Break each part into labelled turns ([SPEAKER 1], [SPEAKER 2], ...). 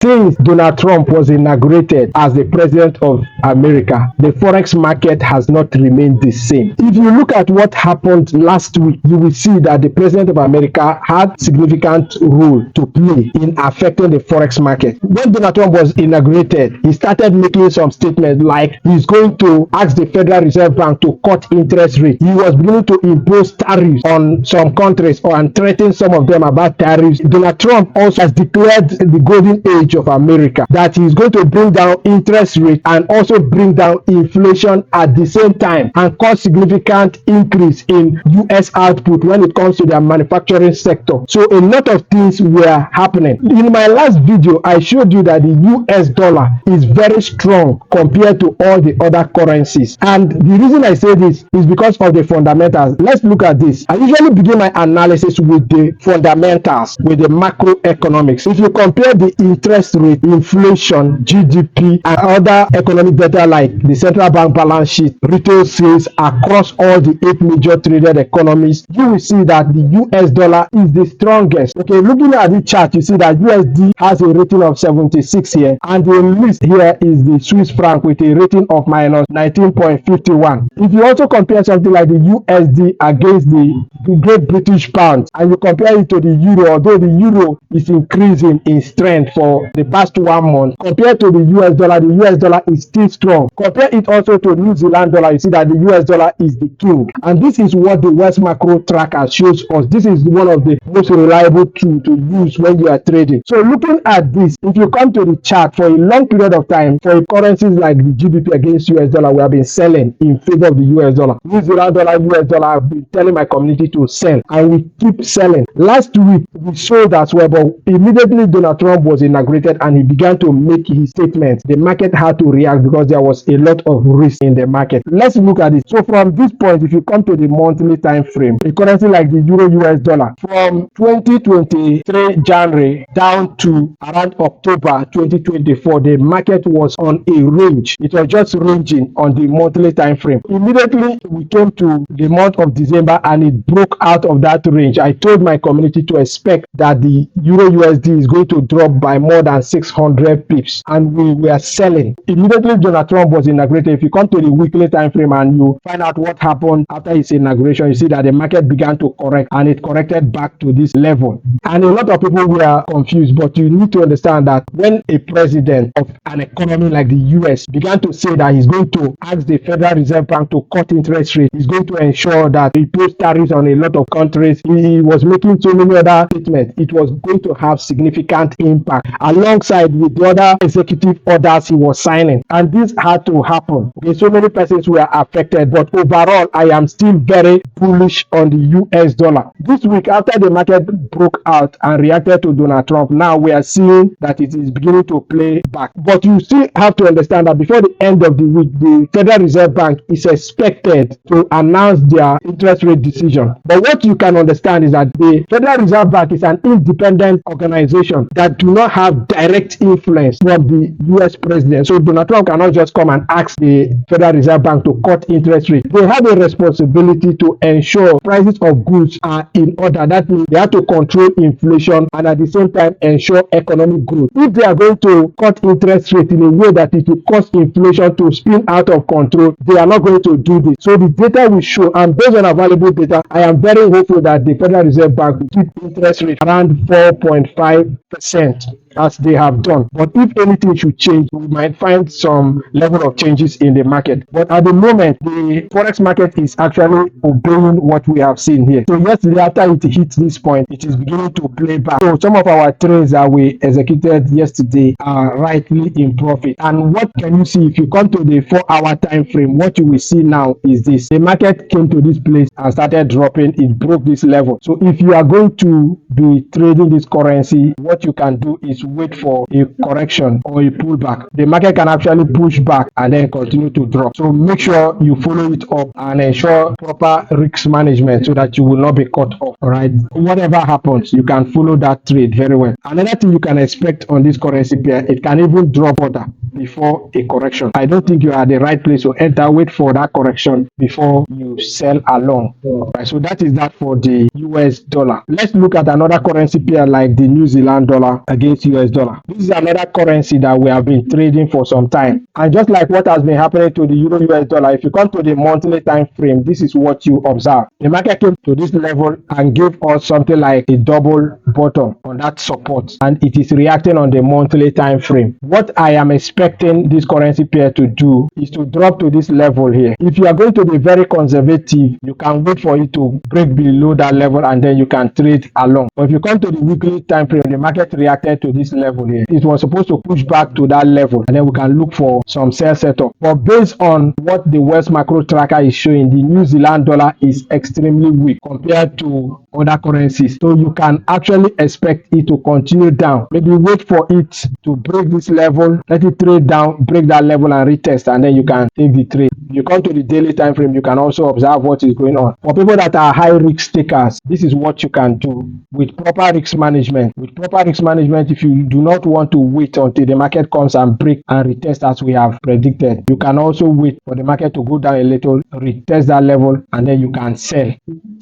[SPEAKER 1] Since Donald Trump was inaugurated as the president of America, the forex market has not remained the same. If you look at what happened last week, you will see that the president of America had significant role to play in affecting the forex market. When Donald Trump was inaugurated, he started making some statements like he's going to ask the Federal Reserve Bank to cut interest rate. He was beginning to impose tariffs on some countries and threaten some of them about tariffs. Donald Trump also has declared the golden age of America, that he's going to bring down interest rate and also bring down inflation at the same time and cause significant increase in US output when it comes to their manufacturing sector. So a lot of things were happening. In my last video, I showed you that the US dollar is very strong compared to all the other currencies. And the reason I say this is because of the fundamentals. Let's look at this. I usually begin my analysis with the fundamentals, with the macroeconomics. If you compare the interest rate, inflation, GDP, and other economic data like the central bank balance sheet, retail sales across all the 8 major traded economies, you will see that the US dollar is the strongest. Okay, looking at the chart, you see that USD has a rating of 76 here, and the list here is the Swiss franc with a rating of minus 19.51. If you also compare something like the USD against the Great British Pound, and you compare it to the euro, although the euro is increasing in strength for the past 1 month, compared to the US dollar is still strong. Compare it also to New Zealand dollar, you see that the US dollar is the king. And this is what the West Macro Tracker shows us. This is one of the most reliable tools to use when you are trading. So looking at this, if you come to the chart for a long period of time, for currencies like the GBP against US dollar, we have been selling in favor of the US dollar. New Zealand dollar, US dollar, I've been telling my community to sell, and we keep selling. Last week, we sold as well, but immediately Donald Trump was inaugurated and he began to make his statements, the market had to react because there was a lot of risk in the market. Let's look at it. So from this point, if you come to the monthly time frame, a currency like the Euro US dollar, from 2023 January down to around October 2024, the market was on a range. It was just ranging on the monthly time frame. Immediately we came to the month of December and it broke out of that range. I told my community to expect that the Euro USD is going to drop by more than 600 pips, and we were selling. Immediately Donald Trump was inaugurated, if you come to the weekly time frame and you find out what happened after his inauguration, you see that the market began to correct, and it corrected back to this level. And a lot of people were confused, but you need to understand that when a president of an economy like the US began to say that he's going to ask the Federal Reserve Bank to cut interest rate, he's going to ensure that he puts tariffs on a lot of countries, he was making so many other statements, it was going to have significant impact alongside with the other executive orders he was signing, and this had to happen. Okay, so many persons were affected, but overall I am still very bullish on the US dollar. This week, after the market broke out and reacted to Donald Trump, now we are seeing that it is beginning to play back. But you still have to understand that before the end of the week, the Federal Reserve Bank is expected to announce their interest rate decision. But what you can understand is that the Federal Reserve Bank is an independent organization that do not have direct influence from the US president. So Donald Trump cannot just come and ask the Federal Reserve Bank to cut interest rate. They have a responsibility to ensure prices of goods are in order. That means they have to control inflation and at the same time ensure economic growth. If they are going to cut interest rate in a way that it will cause inflation to spin out of control, they are not going to do this. So the data will show, and based on available data, I am very hopeful that the Federal Reserve Bank will keep interest rate around 4.5%. as they have done. But if anything should change, we might find some level of changes in the market. But at the moment, the forex market is actually obeying what we have seen here. So yesterday, after it hit this point, it is beginning to play back. So some of our trades that we executed yesterday are rightly in profit. And what can you see if you come to the 4-hour time frame? What you will see now is this: the market came to this place and started dropping. It broke this level. So if you are going to be trading this currency, what you can do is wait for a correction or a pullback. The market can actually push back and then continue to drop. So make sure you follow it up and ensure proper risk management so that you will not be caught off. All right, whatever happens, you can follow that trade very well. Another thing you can expect on this currency pair, it can even drop further. before a correction. I don't think you are at the right place to enter. Wait for that correction before you sell along. Right, so that is that for the US dollar. Let's look at another currency pair like the New Zealand dollar against US dollar. This is another currency that we have been trading for some time. And just like what has been happening to the Euro US dollar, if you come to the monthly time frame, this is what you observe. The market came to this level and gave us something like a double bottom on that support, and it is reacting on the monthly time frame. What I am expecting this currency pair to do is to drop to this level here. If you are going to be very conservative, you can wait for it to break below that level and then you can trade along. But if you come to the weekly time frame, the market reacted to this level here. It was supposed to push back to that level and then we can look for some sell setup. But based on what the West macro tracker is showing, the New Zealand dollar is extremely weak compared to other currencies. So you can actually expect it to continue down. Maybe wait for it to break this level, let it trade down, break that level and retest, and then you can take the trade. If you come to the daily time frame, you can also observe what is going on. For people that are high risk takers, this is what you can do with proper risk management. With proper risk management, if you do not want to wait until the market comes and break and retest as we have predicted, you can also wait for the market to go down a little, retest that level, and then you can sell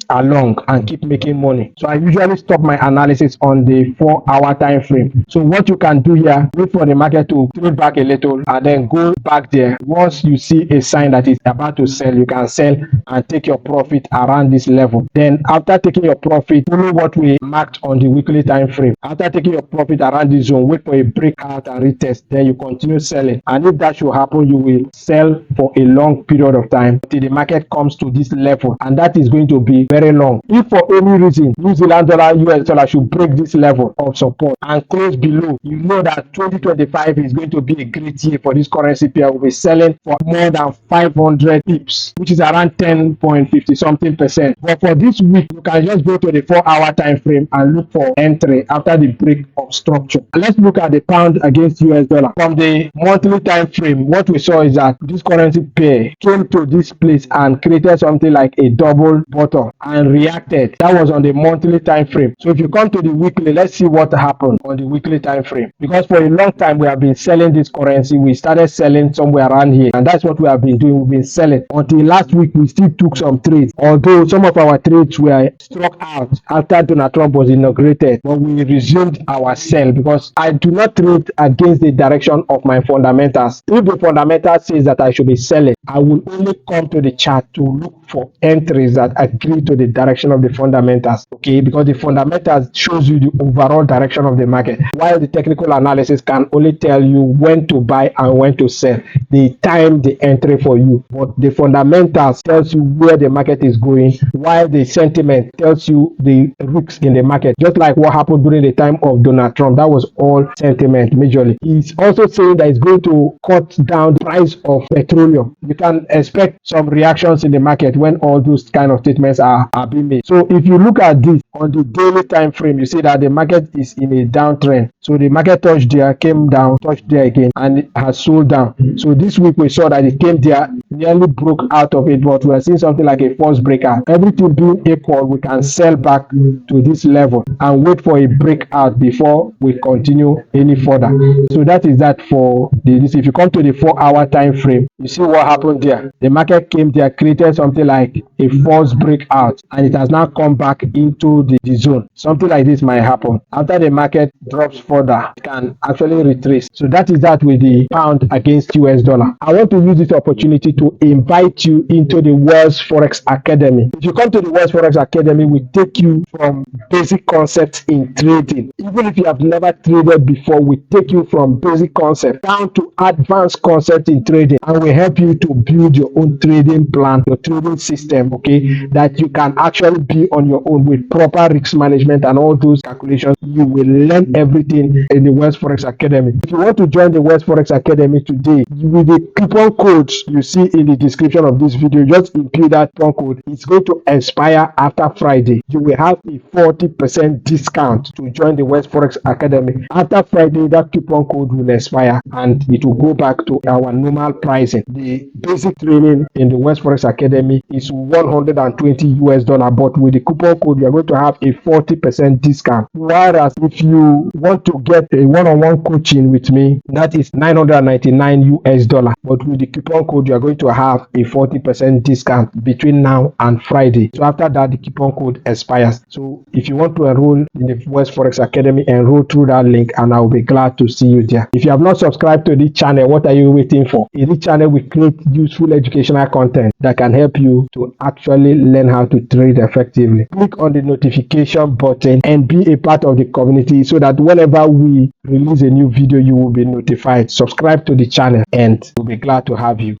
[SPEAKER 1] along and keep making money. So I usually stop my analysis on the 4-hour time frame. So what you can do here, wait for the market to trade back a little and then go back there. Once you see a sign that it's about to sell, you can sell and take your profit around this level. Then after taking your profit, follow what we marked on the weekly time frame. After taking your profit around this zone, wait for a breakout and retest, then you continue selling. And if that should happen, you will sell for a long period of time till the market comes to this level, and that is going to be very long. If for any reason New Zealand dollar, US dollar should break this level of support and close below, you know that 2025 is going to be a great year for this currency pair. We'll be selling for more than 500 pips, which is around 10.50 something percent. But for this week, you can just go to the 4-hour time frame and look for entry after the break of structure. Let's look at the pound against US dollar. From the monthly time frame, what we saw is that this currency pair came to this place and created something like a double bottom and reacted. That was on the monthly time frame. So if you come to the weekly, let's see what happened on the weekly time frame. Because for a long time we have been selling this currency. We started selling somewhere around here, and that's what we have been doing. We've been selling until last week. We still took some trades, although some of our trades were struck out after Donald Trump was inaugurated, but we resumed our sell because I do not trade against the direction of my fundamentals. If the fundamental says that I should be selling, I will only come to the chart to look for entries that agree to the direction of the fundamentals, okay? Because the fundamentals shows you the overall direction of the market, while the technical analysis can only tell you when to buy and when to sell, the time the entry for you. But the fundamentals tells you where the market is going, while the sentiment tells you the risks in the market. Just like what happened during the time of Donald Trump, that was all sentiment majorly. He's also saying that it's going to cut down the price of petroleum. You can expect some reactions in the market when all those kind of statements are being made. So if you look at this on the daily time frame, you see that the market is in a downtrend. So the market touched there, came down, touched there again, and it has sold down. So this week we saw that it came there, nearly broke out of it, but we are seeing something like a false breakout. Everything being equal, we can sell back to this level and wait for a breakout before we continue any further. So that is that for this. If you come to the 4-hour time frame, you see what happened there. The market came there, created something like a false breakout, and it has now come back into the zone. Something like this might happen. After the market drops further, it can actually retrace. So that is that with the pound against US dollar. I want to use this opportunity to invite you into the Weldds Forex Academy. If you come to the Weldds Forex Academy, we take you from basic concepts in trading. Even if you have never traded before, we take you from basic concepts down to advanced concepts in trading, and we help you to build your own trading plan, your trading system, okay, that you can actually be on your own with proper risk management and all those calculations. You will learn everything in the Weldds Forex Academy. If you want to join the Weldds Forex Academy today, with the coupon code you see in the description of this video, just input that coupon code. It's going to expire after Friday. You will have a 40% discount to join the Weldds Forex Academy. After Friday, that coupon code will expire and it will go back to our normal pricing. The basic training in the Weldds Forex Academy is $120 US dollar, but with the coupon code, you are going to have a 40% discount. Whereas if you want to get a one-on-one coaching with me, that is $999 US dollar, but with the coupon code, you are going to have a 40% discount between now and Friday. So after that, the coupon code expires. So if you want to enroll in the Weldds Forex Academy, enroll through that link, and I'll be glad to see you there. If you have not subscribed to this channel, what are you waiting for? In this channel, we create useful educational content that can help you to actually learn how to trade effectively. Click on the notification button and be a part of the community so that whenever we release a new video, you will be notified. Subscribe to the channel and we'll be glad to have you.